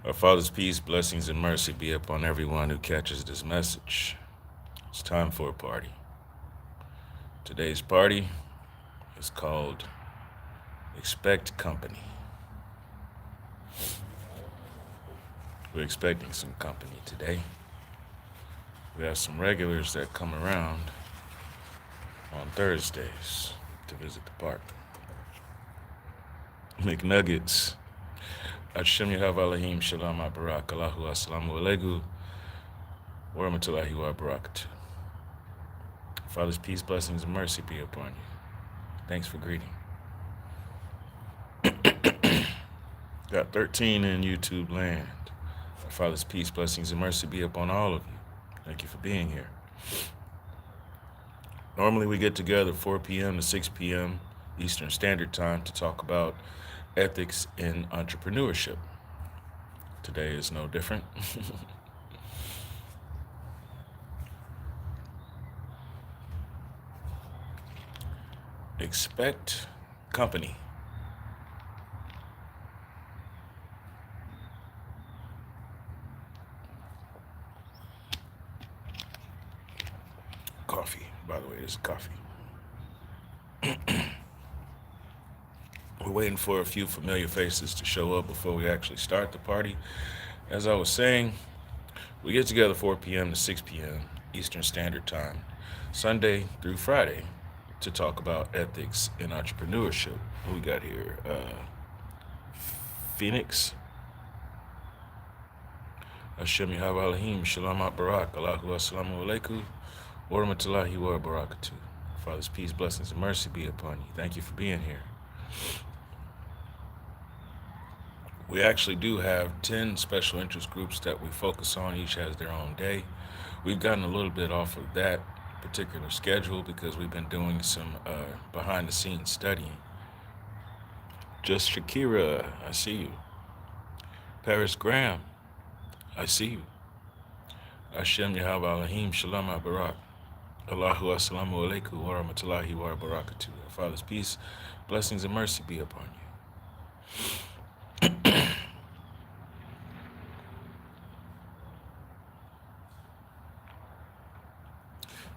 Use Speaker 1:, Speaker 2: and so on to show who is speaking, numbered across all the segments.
Speaker 1: Our Father's peace, blessings, and mercy be upon everyone who catches this message. It's time for a party. Today's party is called Expect Company. We're expecting some company today. We have some regulars that come around on Thursdays to visit the park. McNuggets. Hashem Yahav Elohim Shalom Barak Allahu Assalamu Alaikum wa rahmatullahi wa barakatuh. Father's peace, blessings, and mercy be upon you. Thanks for greeting. Got 13 in YouTube land. Father's peace, blessings, and mercy be upon all of you. Thank you for being here. Normally we get together 4 p.m. to 6 p.m. Eastern Standard Time to talk about ethics in entrepreneurship. Today is no different. Expect company. Coffee, by the way, this is coffee. We're waiting for a few familiar faces to show up before we actually start the party. As I was saying, we get together 4 p.m. to 6 p.m. Eastern Standard Time, Sunday through Friday, to talk about ethics in entrepreneurship. Who we got here? Phoenix. Hashem Yahav Elohim Shalom Barak Allahu Assalamu Alaikum wa rahmatullahi wa barakatuh. Father's peace, blessings, and mercy be upon you. Thank you for being here. We actually do have 10 special interest groups that we focus on. Each has their own day. We've gotten a little bit off of that particular schedule because we've been doing some behind-the-scenes studying. Just Shakira, I see you. Paris Graham, I see you. Hashem Yahav Elohim Shalom Barak. Allahu Assalamu Alaikum wa rahmatullahi wa barakatuh. Father's peace, blessings, and mercy be upon you.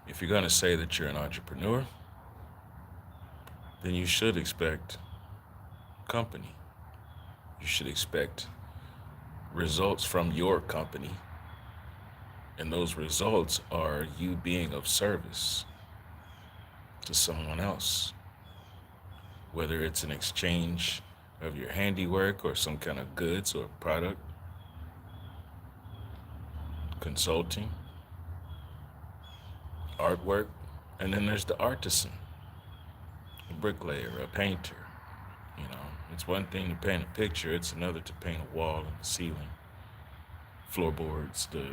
Speaker 1: If you're going to say that you're an entrepreneur, then you should expect company. You should expect results from your company. And those results are you being of service to someone else, whether it's an exchange of your handiwork or some kind of goods or product, consulting, artwork, and then there's the artisan, a bricklayer, a painter. You know, it's one thing to paint a picture, it's another to paint a wall and the ceiling, floorboards, the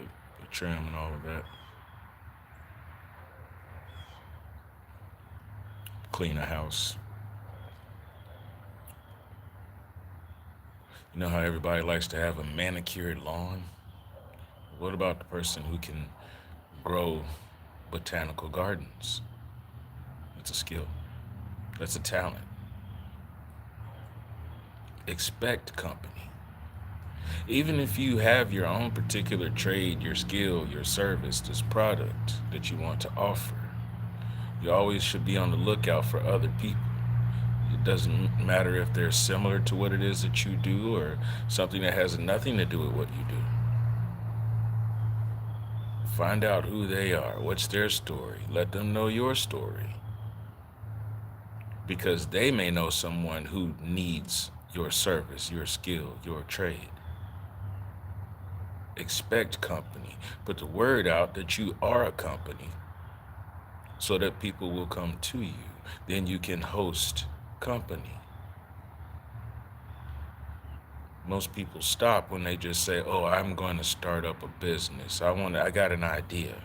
Speaker 1: trim and all of that. Clean a house. You know how everybody likes to have a manicured lawn? What about the person who can grow botanical gardens? That's a skill. That's a talent. Expect company. Even if you have your own particular trade, your skill, your service, this product that you want to offer, you always should be on the lookout for other people. It doesn't matter if they're similar to what it is that you do or something that has nothing to do with what you do. Find out who they are, what's their story. Let them know your story. Because they may know someone who needs your service, your skill, your trade. Expect company. Put the word out that you are a company so that people will come to you. Then you can host company. Most people stop when they just say, oh, I'm going to start up a business. I got an idea.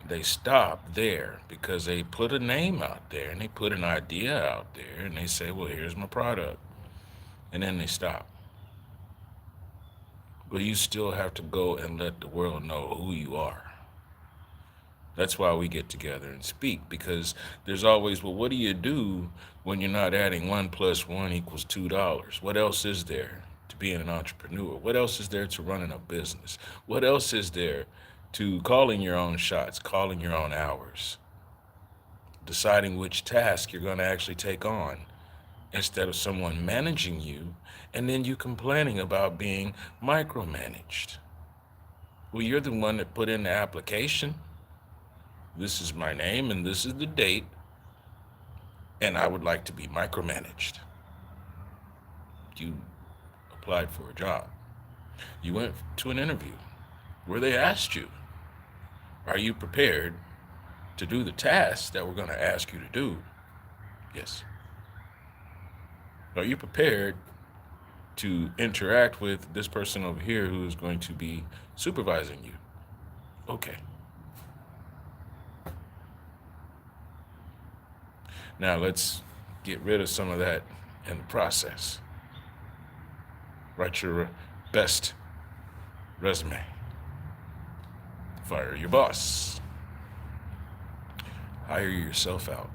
Speaker 1: They stop there because they put a name out there and they put an idea out there and they say, well, here's my product. And then they stop. But you still have to go and let the world know who you are. That's why we get together and speak, because there's always, well, what do you do when you're not adding 1 + 1 = $2? What else is there? to being an entrepreneur? What else is there to running a business? What else is there to calling your own shots, calling your own hours, deciding which task you're going to actually take on instead of someone managing you and then you complaining about being micromanaged? Well, you're the one that put in the application. This is my name and this is the date, and I would like to be micromanaged. You applied for a job. You went to an interview where they asked you, are you prepared to do the tasks that we're going to ask you to do? Yes. Are you prepared to interact with this person over here who is going to be supervising you? Okay. Now let's get rid of some of that in the process. Write your best resume. Fire your boss. Hire yourself out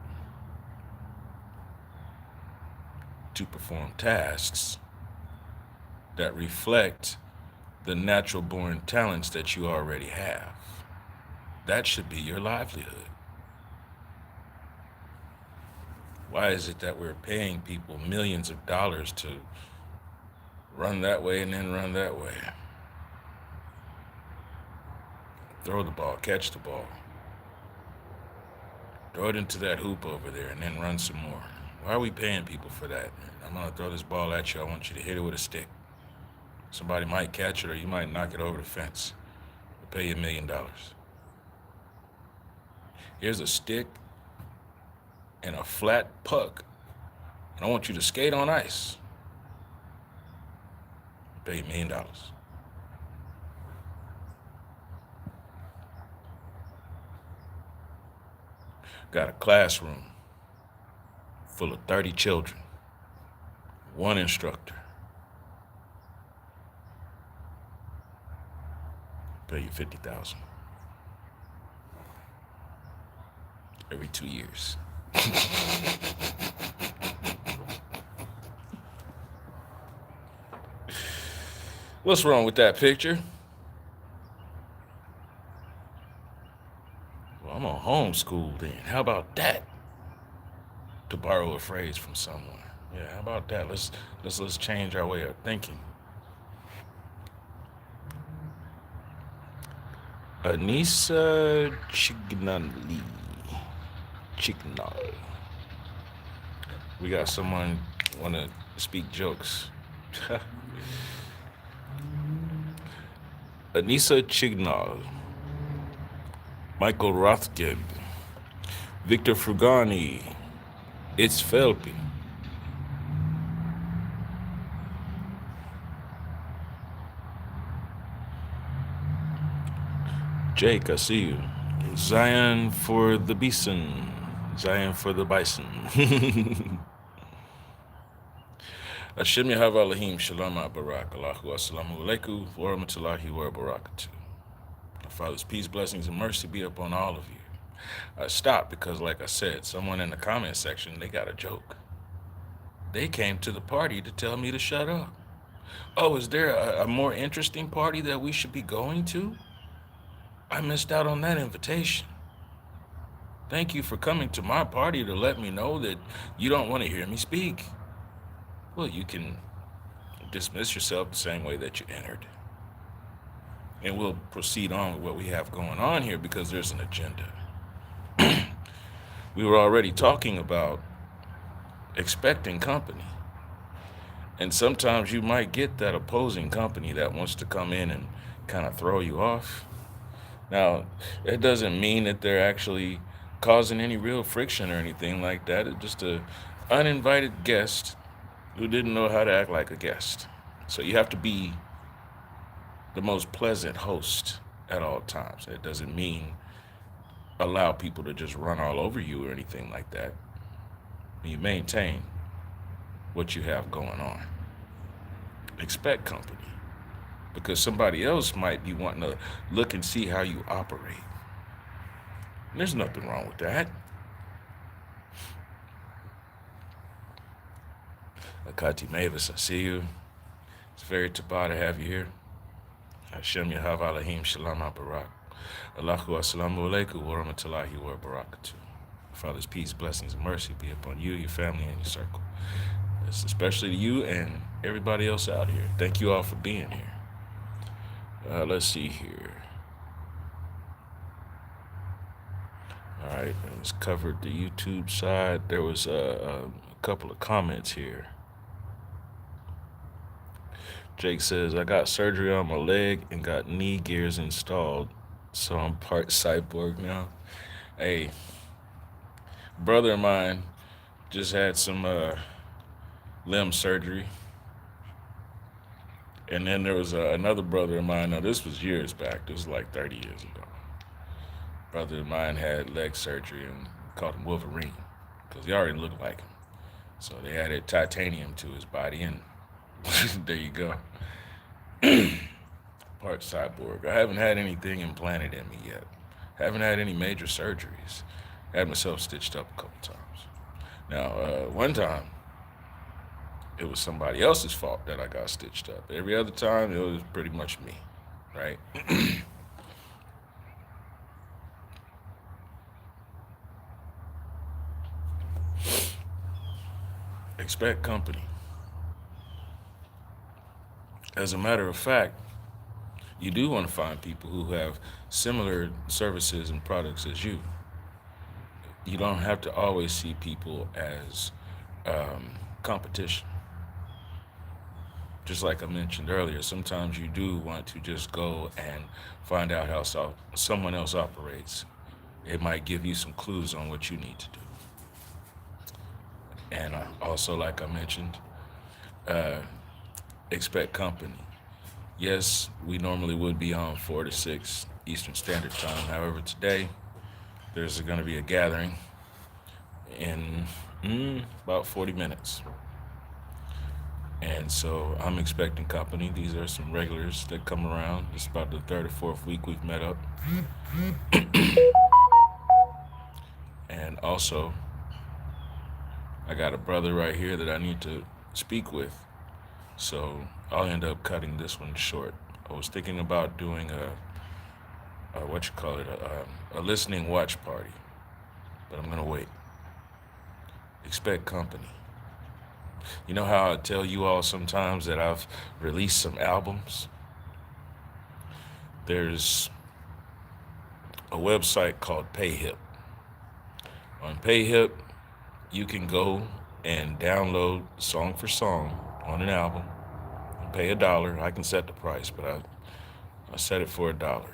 Speaker 1: to perform tasks that reflect the natural born talents that you already have. That should be your livelihood. Why is it that we're paying people millions of dollars to run that way and then run that way? Throw the ball, catch the ball. Throw it into that hoop over there and then run some more. Why are we paying people for that? I'm going to throw this ball at you. I want you to hit it with a stick. Somebody might catch it or you might knock it over the fence. We'll pay you $1 million. Here's a stick and a flat puck, and I want you to skate on ice. Pay you $1 million. Got a classroom full of 30 children, one instructor. Pay you $50,000 every 2 years. What's wrong with that picture? Well, I'm gonna homeschool then. How about that? To borrow a phrase from someone. Yeah, how about that? Let's change our way of thinking. Anissa Chignal. We got someone want to speak jokes. Anissa Chignal, Michael Rothgeb, Victor Frugani, It's Felpi. Jake, I see you. Zion for the bison. Zion for the bison. Hashem Yahweh Elohim Shalom Barak Allahu Assalamu Alaikum wa Rahmatullahi wa Barakatuh. Our Father's peace, blessings, and mercy be upon all of you. I stopped because, like I said, someone in the comment section, they got a joke. They came to the party to tell me to shut up. Oh, is there a more interesting party that we should be going to? I missed out on that invitation. Thank you for coming to my party to let me know that you don't want to hear me speak. Well, you can dismiss yourself the same way that you entered. And we'll proceed on with what we have going on here because there's an agenda. We were already talking about expecting company. And sometimes you might get that opposing company that wants to come in and kind of throw you off. Now, it doesn't mean that they're actually causing any real friction or anything like that. It's just an uninvited guest who didn't know how to act like a guest. So you have to be the most pleasant host at all times. It doesn't mean allow people to just run all over you or anything like that. You maintain what you have going on. Expect company, because somebody else might be wanting to look and see how you operate. And there's nothing wrong with that. Akati Mavis, I see you. It's very tabah to have you here. Hashem Yahav Alahim Shalom Barak. Allahu Assalamu Alaikum wa Rahmatullahi wa Barakatuh. Father's peace, blessings, and mercy be upon you, your family, and your circle. It's especially to you and everybody else out here. Thank you all for being here. Let's see here. All right, let's cover the YouTube side. There was a couple of comments here. Jake says, I got surgery on my leg and got knee gears installed, so I'm part cyborg now. Hey, brother of mine just had some limb surgery. And then there was another brother of mine. Now, this was years back. This was like 30 years ago. Brother of mine had leg surgery and called him Wolverine because he already looked like him. So they added titanium to his body, and there you go. Part cyborg. I haven't had anything implanted in me yet. Haven't had any major surgeries. Had myself stitched up a couple times. Now, one time, it was somebody else's fault that I got stitched up. Every other time, it was pretty much me, right? Expect company. As a matter of fact, you do want to find people who have similar services and products as you. You don't have to always see people as competition. Just like I mentioned earlier, sometimes you do want to just go and find out how someone else operates. It might give you some clues on what you need to do. And also, like I mentioned, expect company. Yes, we normally would be on 4 to 6 Eastern Standard Time. However, today, there's going to be a gathering in about 40 minutes. And so I'm expecting company. These are some regulars that come around. It's about the 3rd or 4th week we've met up. And also, I got a brother right here that I need to speak with. So I'll end up cutting this one short. I was thinking about doing a listening watch party, but I'm gonna wait. Expect company. You know how I tell you all sometimes that I've released some albums? There's a website called PayHip. On PayHip, you can go and download song for song on an album and pay $1. I can set the price, but I set it for $1.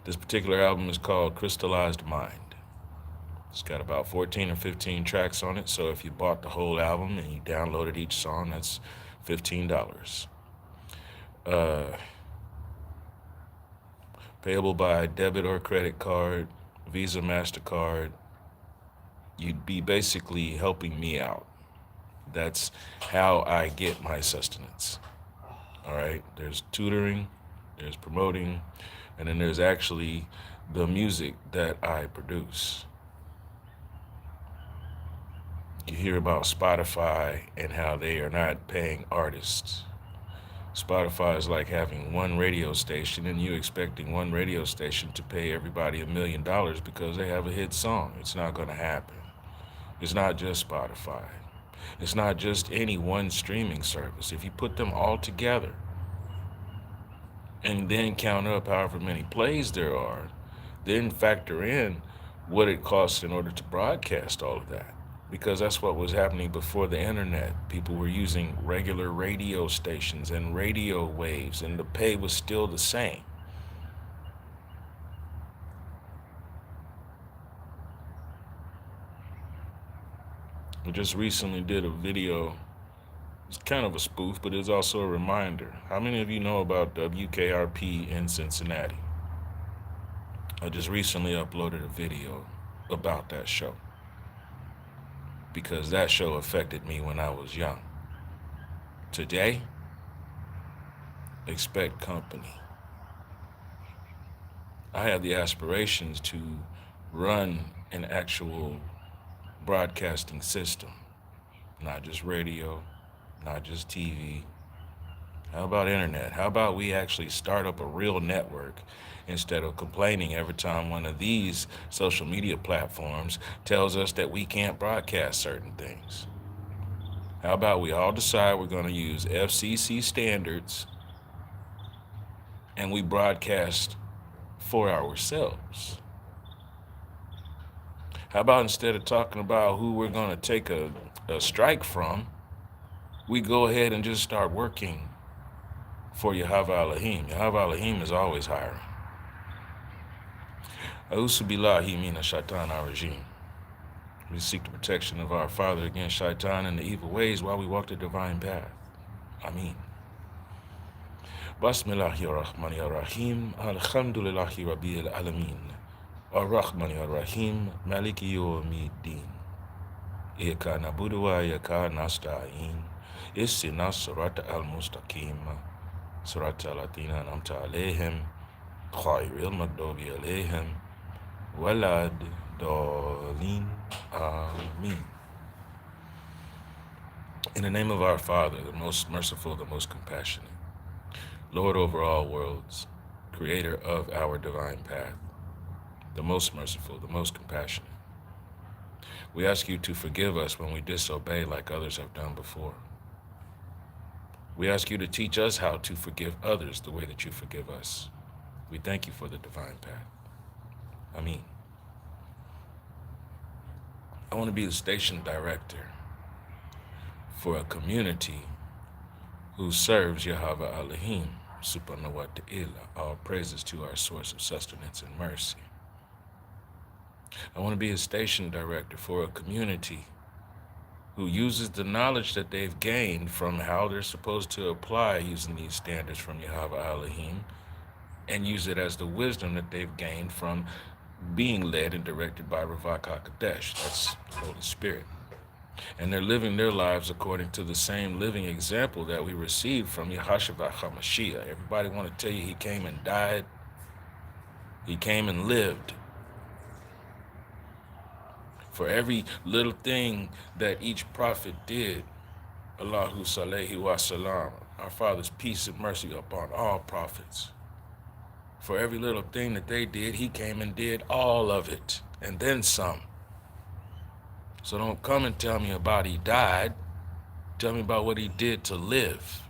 Speaker 1: This particular album is called Crystallized Mind. It's got about 14 or 15 tracks on it, so if you bought the whole album and you downloaded each song, that's $15. Payable by debit or credit card, Visa, MasterCard. You'd be basically helping me out. That's how I get my sustenance. All right, there's tutoring, there's promoting, and then there's actually the music that I produce. You hear about Spotify and how they are not paying artists. Spotify is like having one radio station and you expecting one radio station to pay everybody $1 million because they have a hit song. It's not going to happen. It's not just Spotify. It's not just any one streaming service. If you put them all together and then count up however many plays there are, then factor in what it costs in order to broadcast all of that. Because that's what was happening before the internet. People were using regular radio stations and radio waves, and the pay was still the same. I just recently did a video. It's kind of a spoof, but it's also a reminder. How many of you know about WKRP in Cincinnati? I just recently uploaded a video about that show, because that show affected me when I was young. Today, expect company. I have the aspirations to run an actual broadcasting system, not just radio, not just TV, How about internet? How about we actually start up a real network instead of complaining every time one of these social media platforms tells us that we can't broadcast certain things? How about we all decide we're going to use FCC standards and we broadcast for ourselves? How about instead of talking about who we're going to take a strike from, we go ahead and just start working for Yahweh Elohim? Yahweh Elohim is always hiring. A'udhu billahi mina shaitan ar-rajim. We seek the protection of our Father against shaitan and the evil ways while we walk the divine path. Ameen. Bismillahirrahmanirrahim. Alhamdulillahi Rabbil Alameen. Ar-Rahmanir-Rahim. Maliki Yawmiddin. Iyaka nabudu wa iyaka nasta'in. Ihdinas sirata al-mustaqim. Sirata allatheena an'amta alayhim. Ghayril maghdubi alayhim. Walad Dolin. Ameen. In the name of our Father, the most merciful, the most compassionate, Lord over all worlds, creator of our divine path, the most merciful, the most compassionate, we ask you to forgive us when we disobey like others have done before. We ask you to teach us how to forgive others the way that you forgive us. We thank you for the divine path. Ameen. I want to be the station director for a community who serves Yahweh Elohim, subhanahu wa ta'ala. All praises to our source of sustenance and mercy. I want to be a station director for a community who uses the knowledge that they've gained from how they're supposed to apply using these standards from Yahweh Elohim, and use it as the wisdom that they've gained from being led and directed by Ravak HaKadesh, that's the Holy Spirit. And they're living their lives according to the same living example that we received from Yahashua HaMashiach. Everybody want to tell you he came and died. He came and lived. For every little thing that each prophet did, Allahu Salaihi wa Salam, our Father's peace and mercy upon all prophets. For every little thing that they did, he came and did all of it, and then some. So don't come and tell me about he died. Tell me about what he did to live.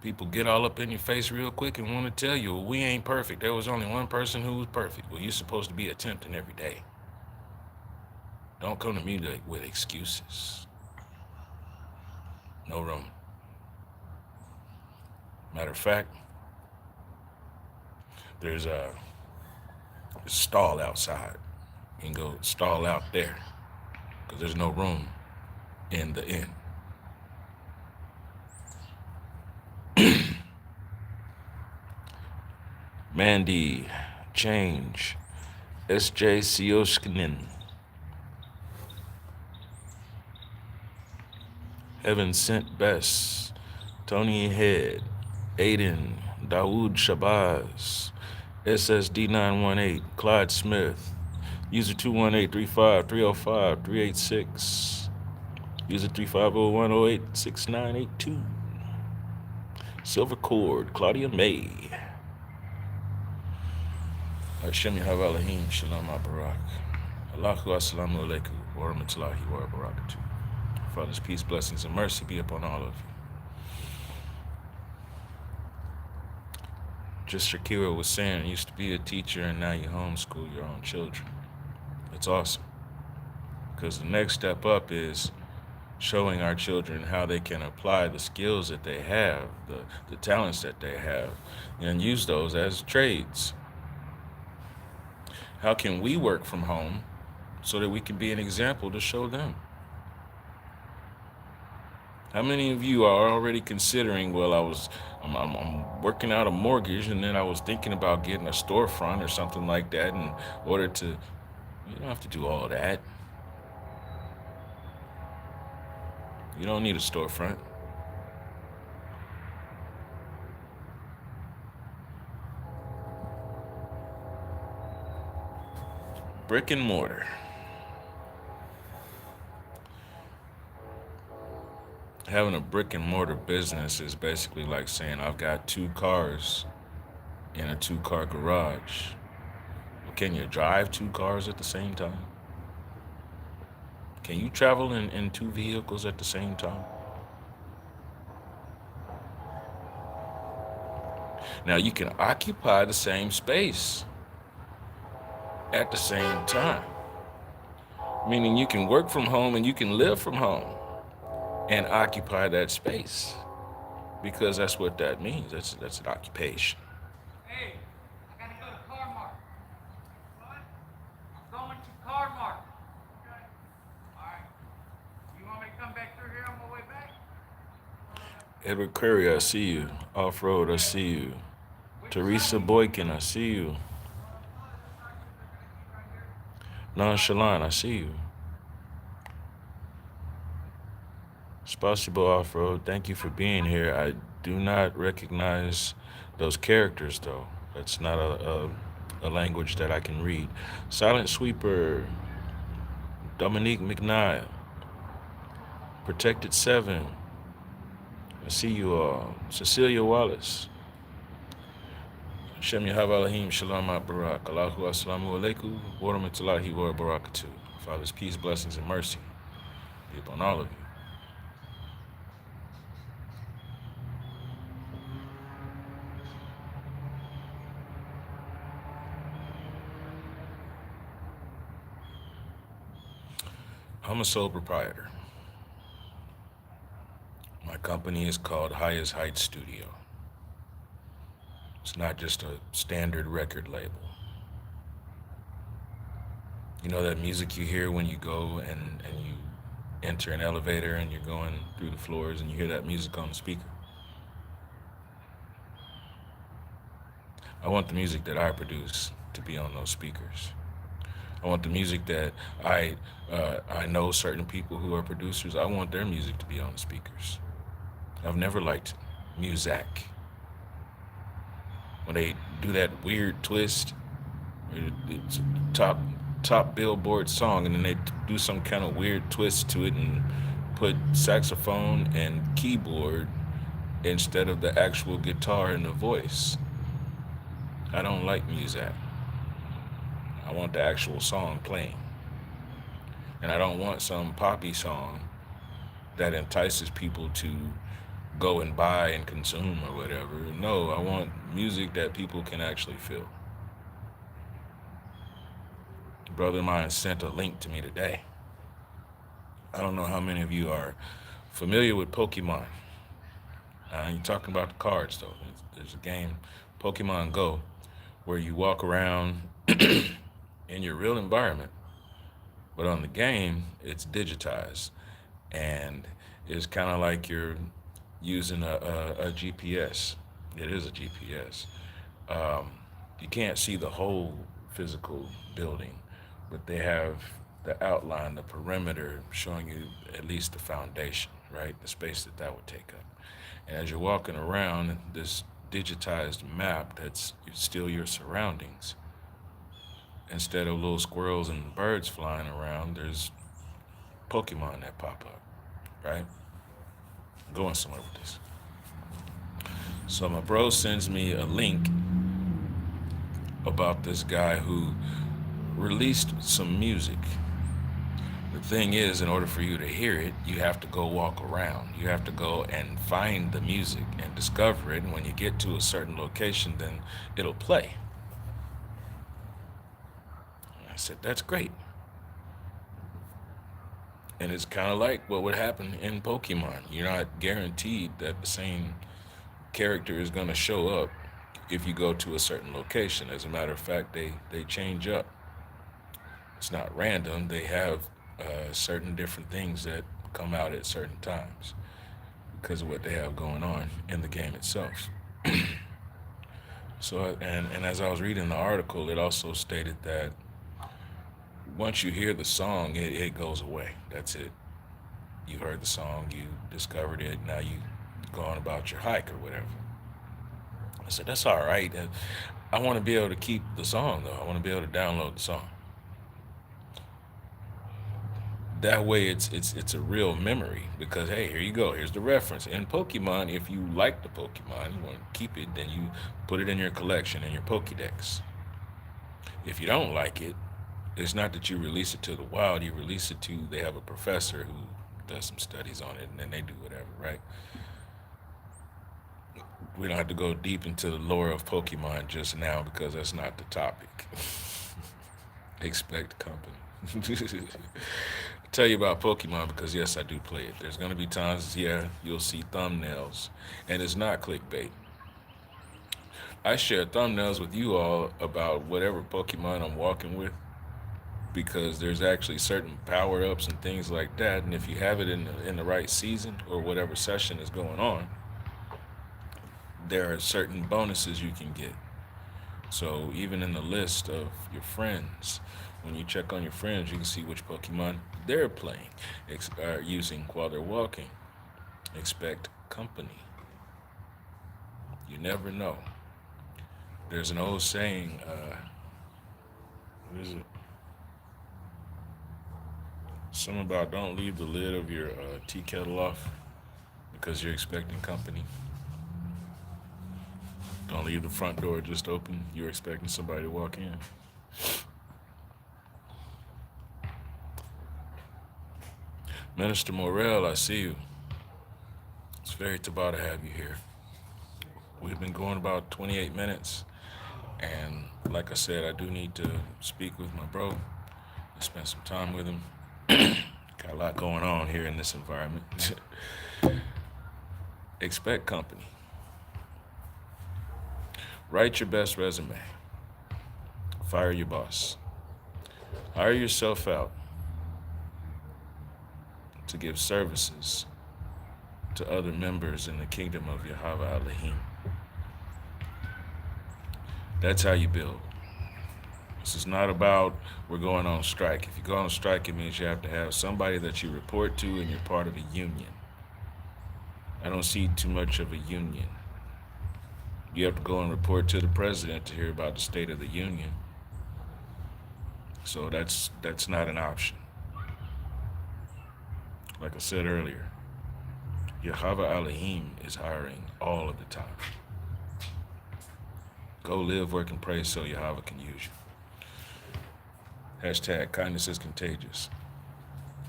Speaker 1: People get all up in your face real quick and want to tell you, well, we ain't perfect. There was only one person who was perfect. Well, you're supposed to be attempting every day. Don't come to me with excuses. No room. Matter of fact, there's a stall outside. You can go stall out there because there's no room in the inn. Mandy, Change, SJ Sioshkinin, Heaven Sent Best, Tony Head, Aiden, Dawood Shabazz, SSD918, Clyde Smith, user 218-35-305-386, user 350-108-6982, Silver Cord, Claudia May, Hashem Yahweh Elohim, Shalom HaBarak, Allahu Assalamu Alaikum, wa rahmatullahi wa barakatuh. Father's peace, blessings, and mercy be upon all of you. Just Shakira was saying, you used to be a teacher and now you homeschool your own children. It's awesome. Because the next step up is showing our children how they can apply the skills that they have, the talents that they have, and use those as trades. How can we work from home so that we can be an example to show them? How many of you are already considering, well, I'm working out a mortgage and then I was thinking about getting a storefront or something like that in order to, you don't have to do all that. You don't need a storefront. Brick and mortar. Having a brick and mortar business is basically like saying I've got two cars in a two-car garage. Well, can you drive two cars at the same time? Can you travel in two vehicles at the same time? Now you can occupy the same space at the same time, meaning you can work from home and you can live from home and occupy that space because that's what that means. That's an occupation.
Speaker 2: Hey, I gotta go to Car-Mart. What? I'm going to Car-Mart. Okay. All right. You want me to come back through here on my way back?
Speaker 1: Edward Curry, I see you. Off Road, I see you.
Speaker 2: Which
Speaker 1: Teresa
Speaker 2: side?
Speaker 1: Boykin, I see you. Nonchalant, I see you. Spasibo Off Road, thank you for being here. I do not recognize those characters though. That's not a language that I can read. Silent Sweeper, Dominique McNeil, Protected Seven, I see you all. Cecilia Wallace, Shem Yahweh Elohim Shalom Barak, Allahu Assalamu Alaikum, wa rahmatullahi wa barakatuh. Father's peace, blessings, and mercy be upon all of you. I'm a sole proprietor. My company is called Highest Heights Studio. It's not just a standard record label. You know that music you hear when you go and you enter an elevator and you're going through the floors and you hear that music on the speaker? I want the music that I produce to be on those speakers. I want the music that I know certain people who are producers. I want their music to be on the speakers. I've never liked Muzak. When they do that weird twist, it's a top Billboard song, and then they do some kind of weird twist to it and put saxophone and keyboard instead of the actual guitar and the voice. I don't like Muzak. I want the actual song playing. And I don't want some poppy song that entices people to go and buy and consume or whatever. No, I want music that people can actually feel. A brother of mine sent a link to me today. I don't know how many of you are familiar with Pokemon. You're talking about the cards though. There's a game, Pokemon Go, where you walk around in your real environment, but on the game, it's digitized. And it's kind of like you're using a GPS. It is a GPS. Um, you can't see the whole physical building, but they have the outline, the perimeter showing you at least the foundation, right? The space that that would take up. And as you're walking around this digitized map that's still your surroundings, instead of little squirrels and birds flying around, there's Pokemon that pop up, right? I'm going somewhere with this. So my bro sends me a link about this guy who released some music. The thing is, in order for you to hear it, you have to go walk around. You have to go and find the music and discover it. And when you get to a certain location, then it'll play. I said, that's great. And it's kind of like what would happen in Pokemon. You're not guaranteed that the same character is going to show up if you go to a certain location. As a matter of fact, they change up. It's not random. They have certain different things that come out at certain times because of what they have going on in the game itself. So, and as I was reading the article, it also stated that once you hear the song, it goes away. That's it. You heard the song, you discovered it, now you go on about your hike or whatever. I said, that's all right. I want to be able to keep the song, though. I want to be able to download the song. That way it's a real memory because hey, here you go. Here's the reference. In Pokemon, if you like the Pokemon, you want to keep it, then you put it in your collection in your Pokédex. If you don't like it, it's not that you release it to the wild, you release it to they have a professor who does some studies on it and then they do whatever, right? We don't have to go deep into the lore of Pokemon just now because that's not the topic. Expect company. Tell you about Pokemon because yes, I do play it. There's gonna be times, yeah, you'll see thumbnails, and it's not clickbait. I share thumbnails with you all about whatever Pokemon I'm walking with because there's actually certain power ups and things like that, and if you have it in the right season or whatever session is going on, there are certain bonuses you can get. So even in the list of your friends, when you check on your friends, you can see which Pokemon they're playing, using while they're walking. Expect company. You never know. There's an old saying. What is it? Something about don't leave the lid of your tea kettle off because you're expecting company. Don't leave the front door just open. You're expecting somebody to walk in. Minister Morel, I see you. It's very Tabah to have you here. We've been going about 28 minutes, and like I said, I do need to speak with my bro. I spent some time with him. Got a lot going on here in this environment. Expect company. Write your best resume. Fire your boss. Hire yourself out to give services to other members in the kingdom of Yahweh Elohim. That's how you build. This is not about we're going on strike. If you go on strike, it means you have to have somebody that you report to and you're part of a union. I don't see too much of a union. You have to go and report to the president to hear about the state of the union. So that's not an option. Like I said earlier, Yahweh Elohim is hiring all of the time. Go live, work, and pray so Yahweh can use you. Hashtag kindness is contagious.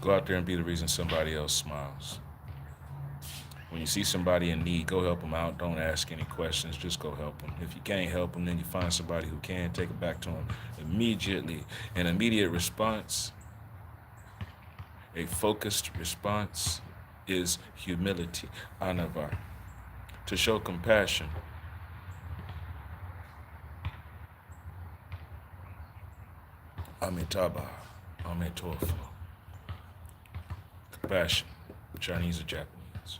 Speaker 1: Go out there and be the reason somebody else smiles. When you see somebody in need, go help them out. Don't ask any questions. Just go help them. If you can't help them, then you find somebody who can. Take it back to them immediately. An immediate response, a focused response is humility, anavar. To show compassion. Amitabha, Amitofo. Compassion, Chinese or Japanese.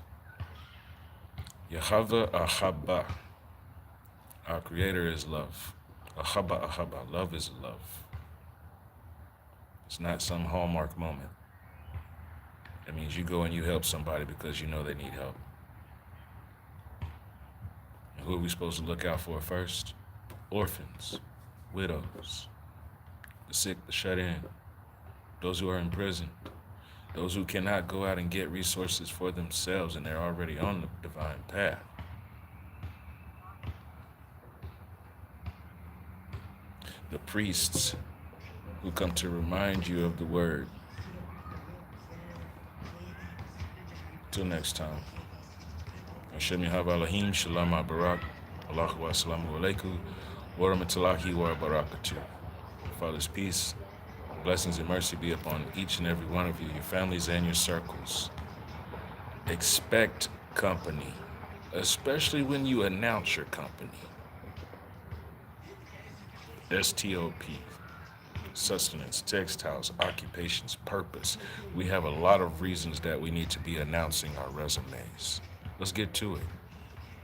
Speaker 1: Yahweh Ahaba. Our creator is love. Ahaba Ahaba. Love is love. It's not some hallmark moment. It means you go and you help somebody because you know they need help. And who are we supposed to look out for first? Orphans, widows, the sick, the shut in, those who are in prison, those who cannot go out and get resources for themselves and they're already on the divine path. The priests who come to remind you of the word. Till next time. Hashem Yahweh Elohim, Shalom Barak, Allahu Assalamu Alaikum, wa rahmatullahi wa barakatuh. Father's peace, blessings and mercy be upon each and every one of you, your families and your circles. Expect company, especially when you announce your company. STOP, sustenance, textiles, occupations, purpose. We have a lot of reasons that we need to be announcing our resumes. Let's get to it.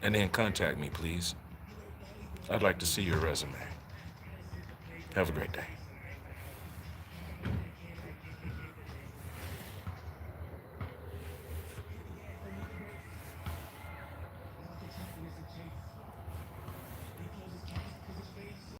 Speaker 1: And then contact me, please. I'd like to see your resume. Have a great day.